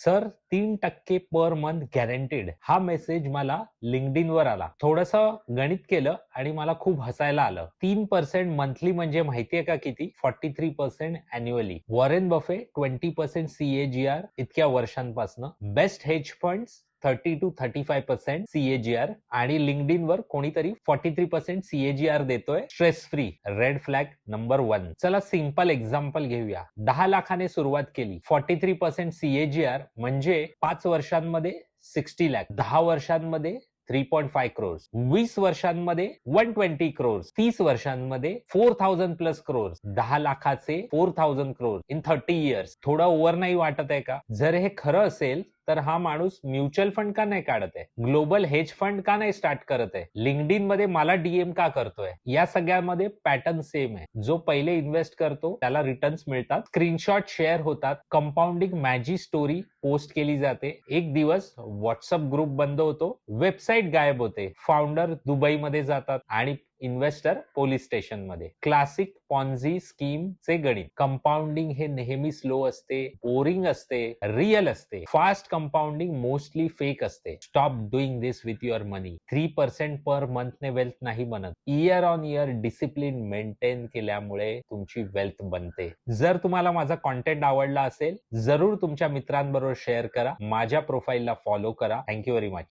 Sir 3% per month guaranteed हा message मला LinkedIn वर आला. थोडंसं गणित केलं आणि मला खूप हसायला आलं. 3% मंथली म्हणजे माहितीये का किती? 43% अॅन्युअली. वॉरेन बफे 20% CAGR इतक्या वर्षांपासनं. Best hedge funds 30 to 35% CAGR आणि लिंक्डइन वर कोणीतरी 43% CAGR देतोय stress free. Red flag number 1. चला सिंपल एक्झाम्पल घेऊया. 10 लाखाने सुरुवात केली. 43% CAGR म्हणजे 5 वर्षांमध्ये 60 लाख. 10 वर्षांमध्ये 3.5 crores. 20 वर्षांमध्ये 120 crores. 30 वर्षांमध्ये 4,000 प्लस crores. 10 लाखाचे 4,000 crores इन 30 years. थोडं ओव्हर नाही वाटत आहे का? जर हे खरं असेल तर हा माणूस म्युच्युअल फंड का नाही काढत आहे? ग्लोबल हेज फंड का नाही स्टार्ट करत आहे? लिंक्डइन मध्ये मला डीएम का करतोय? या सगळ्यामध्ये पॅटर्न सेम आहे. जो पहिले इन्व्हेस्ट करतो त्याला रिटर्न्स मिळतात, स्क्रीनशॉट शेअर होतात, कंपाऊंडिंग मॅजी स्टोरी पोस्ट केली जाते. एक दिवस व्हॉट्सअप ग्रुप बंद होतो, वेबसाईट गायब होते, फाउंडर दुबईमध्ये जातात आणि इन्व्हेस्टर पोलीस स्टेशन मध्ये. क्लासिक पॉन्झी स्कीम चे गणित. कंपाऊंडिंग हे नेहमी स्लो असते, बोरिंग असते, रिअल असते. फास्ट कंपाऊंडिंग मोस्टली फेक असते. Stop doing this with your money. 3% per मंथने वेल्थ नाही बनत. Year on year discipline maintain केल्यामुळे तुमची वेल्थ बनते. जर तुम्हाला माझा कॉन्टेंट आवडला असेल जरूर तुमच्या मित्रांबरोबर शेअर करा. माझ्या प्रोफाईलला फॉलो करा. Thank you very much.